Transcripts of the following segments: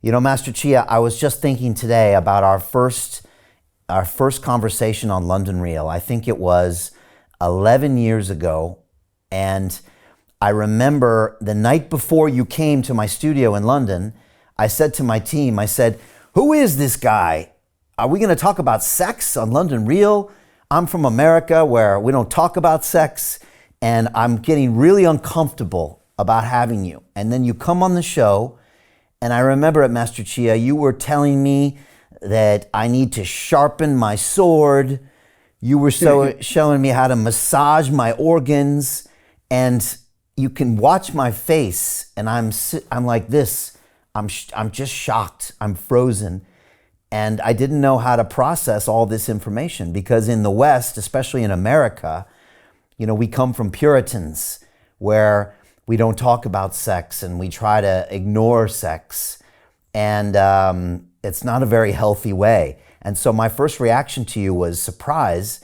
You know, Master Chia, I was just thinking today about our first conversation on London Real. I think it was 11 years ago. And I remember the night before you came to my studio in London, I said to my team, I said, who is this guy? Are we going to talk about sex on London Real? I'm from America where we don't talk about sex, and I'm getting really uncomfortable about having you. And then you come on the show, and I remember at Master Chia, you were telling me that I need to sharpen my sword. You were showing me how to massage my organs, and you can watch my face, and I'm like this. I'm just shocked. I'm frozen. And I didn't know how to process all this information because in the West, especially in America, you know, we come from Puritans where we don't talk about sex and we try to ignore sex. And it's not a very healthy way. And so my first reaction to you was surprise,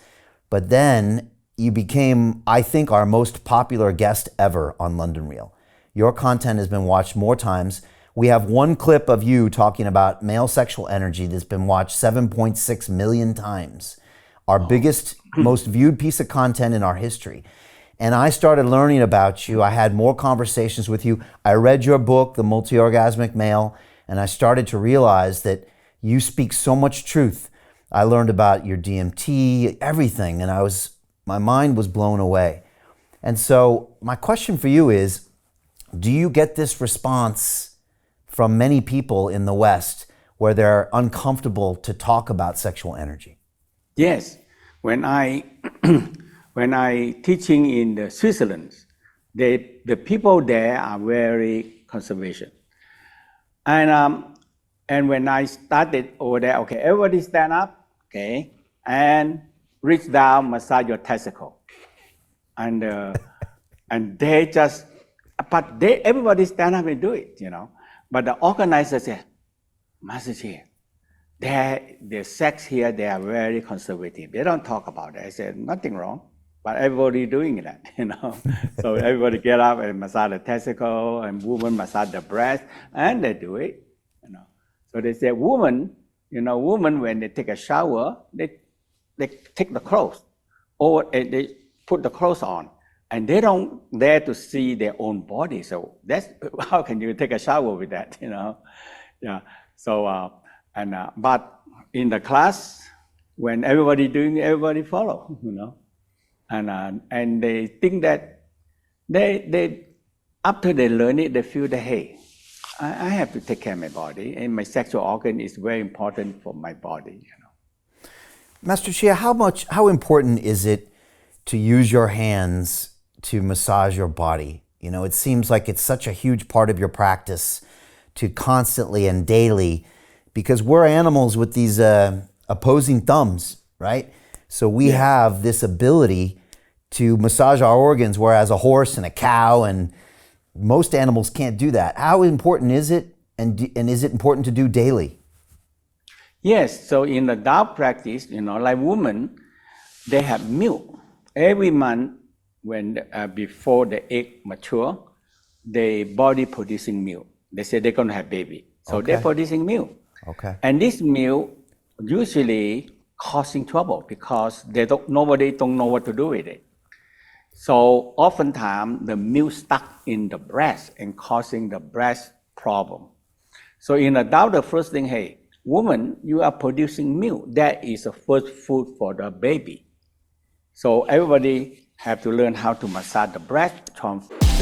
but then you became, I think, our most popular guest ever on London Real. Your content has been watched more times. We have one clip of you talking about male sexual energy that's been watched 7.6 million times. Our biggest, most viewed piece of content in our history. And I started learning about you. I had more conversations with you. I read your book, The Multi-Orgasmic Male, and I started to realize that you speak so much truth. I learned about your DMT, everything, and my mind was blown away. And so my question for you is, do you get this response from many people in the West where they're uncomfortable to talk about sexual energy? Yes. When I teaching in the Switzerland, the people there are very conservative. And when I started over there, okay, everybody stand up, okay, and reach down, massage your testicle. And they just, everybody stand up and do it, you know. But the organizer said, Master Chia, the sex here, they are very conservative. They don't talk about it. I said, nothing wrong, but everybody doing that, you know. So everybody get up and massage the testicle, and women massage the breast, and they do it, you know. So they say, women when they take a shower, they take the clothes, or they put the clothes on. And they don't dare to see their own body. So that's, how can you take a shower with that, you know? Yeah. So, but in the class, when everybody doing, everybody follow, you know? And they think that they after they learn it, they feel that, hey, I have to take care of my body, and my sexual organ is very important for my body, you know? Master Chia, how important is it to use your hands to massage your body? You know, it seems like it's such a huge part of your practice to constantly and daily, because we're animals with these opposing thumbs, right? So we have this ability to massage our organs, whereas a horse and a cow and most animals can't do that. How important is it, and is it important to do daily? Yes, so in the Tao practice, you know, like women, they have milk every month. When before the egg mature, the body producing milk. They say they're going to have baby, so they're producing milk. Okay. And this milk usually causing trouble because nobody don't know what to do with it. So oftentimes the milk stuck in the breast and causing the breast problem. So in the Tao, the first thing, hey, woman, you are producing milk. That is the first food for the baby. So everybody have to learn how to massage the breast.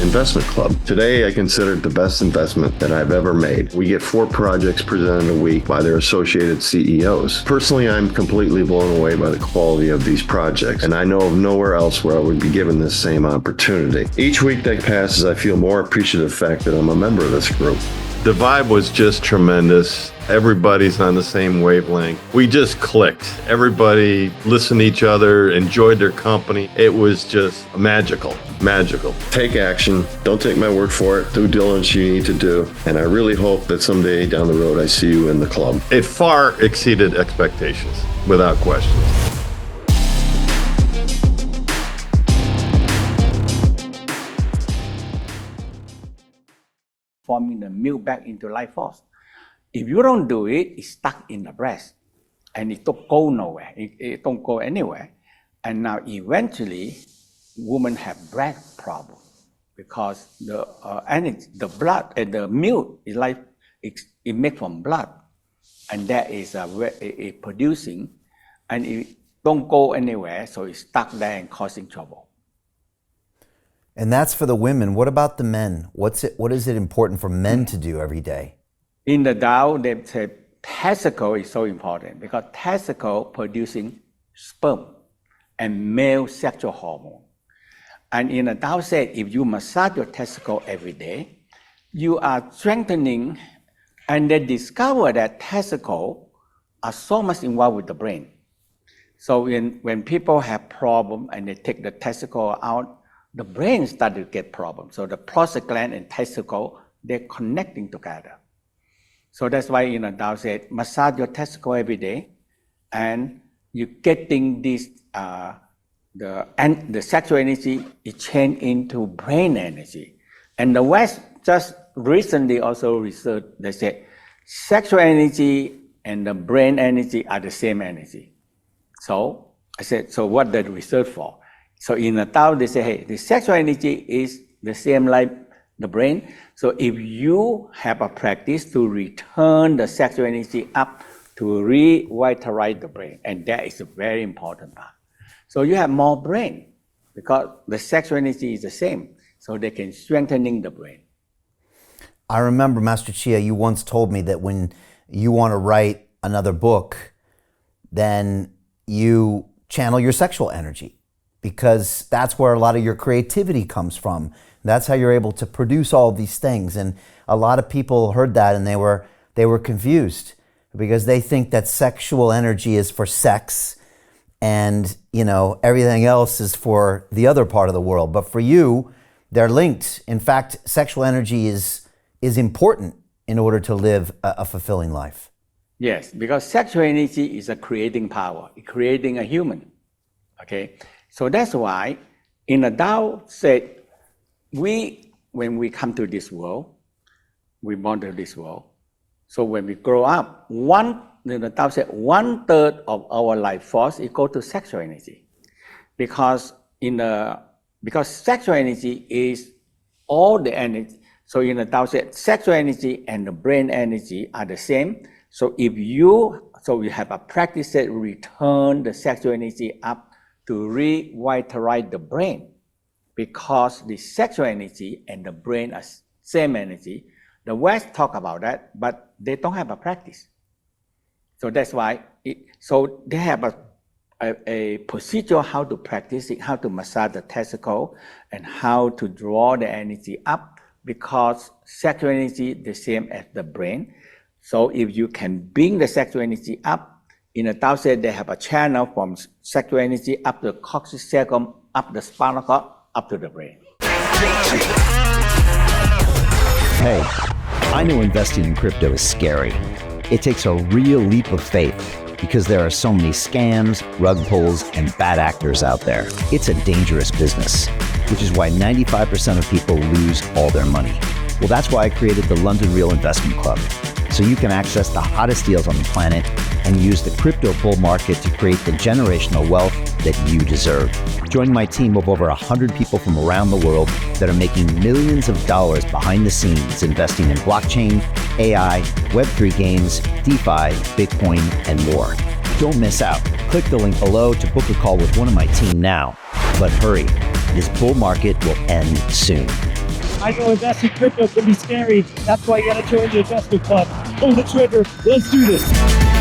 Investment Club. Today, I consider it the best investment that I've ever made. We get 4 projects presented a week by their associated CEOs. Personally, I'm completely blown away by the quality of these projects, and I know of nowhere else where I would be given this same opportunity. Each week that passes, I feel more appreciative of the fact that I'm a member of this group. The vibe was just tremendous. Everybody's on the same wavelength. We just clicked. Everybody listened to each other, enjoyed their company. It was just magical. Take action. Don't take my word for it. Due diligence you need to do. And I really hope that someday down the road I see you in the club. It far exceeded expectations, without question. Forming the milk back into life force. If you don't do it, it's stuck in the breast. And it don't go nowhere. It don't go anywhere. And now eventually, women have breast problem because the energy, the blood and the milk is like it made from blood, and that is it producing, and it don't go anywhere, so it's stuck there and causing trouble. And that's for the women. What about the men? What is it important for men to do every day? In the Tao, they say testicle is so important because testicle producing sperm and male sexual hormone. And in the Tao said, if you massage your testicle every day, you are strengthening, and they discover that testicles are so much involved with the brain. So when people have problem and they take the testicle out, the brain started to get problems. So the prostate gland and testicle, they're connecting together. So that's why the Tao said, massage your testicle every day, and you're getting this, the sexual energy is changed into brain energy. And the West just recently also research, they said, sexual energy and the brain energy are the same energy. So I said, so what did research for? So in the Tao, they say, hey, the sexual energy is the same like the brain. So if you have a practice to return the sexual energy up to revitalize the brain, and that is a very important part. So you have more brain because the sexual energy is the same, so they can strengthening the brain. I remember, Master Chia, you once told me that when you want to write another book, then you channel your sexual energy, because that's where a lot of your creativity comes from. That's how you're able to produce all these things. And a lot of people heard that and they were confused, because they think that sexual energy is for sex and, everything else is for the other part of the world. But for you, they're linked. In fact, sexual energy is important in order to live a fulfilling life. Yes, because sexual energy is a creating power, creating a human. Okay, so that's why in the Tao said, when we come to this world, we born to this world. So when we grow up, the Tao said 1/3 of our life force equal to sexual energy, because sexual energy is all the energy. So in the Tao said, sexual energy and the brain energy are the same. So we have a practice that return the sexual energy up to revitalize the brain, because the sexual energy and the brain are same energy. The West talk about that, but they don't have a practice. So that's why, so they have a procedure how to practice it, how to massage the testicle, and how to draw the energy up, because sexual energy is the same as the brain. So if you can bring the sexual energy up, in the Tao said they have a channel from sexual energy up the coccyx cecum, up the spinal cord, up to the brain. Hey, I know investing in crypto is scary. It takes a real leap of faith because there are so many scams, rug pulls, and bad actors out there. It's a dangerous business, which is why 95% of people lose all their money. Well, that's why I created the London Real Investment Club, so you can access the hottest deals on the planet and use the crypto bull market to create the generational wealth that you deserve. Join my team of over 100 people from around the world that are making millions of dollars behind the scenes investing in blockchain, AI, Web3 games, DeFi, Bitcoin, and more. Don't miss out. Click the link below to book a call with one of my team now. But hurry, this bull market will end soon. I know investing crypto can be scary. That's why you gotta join the investment club. Pull the trigger. Let's do this.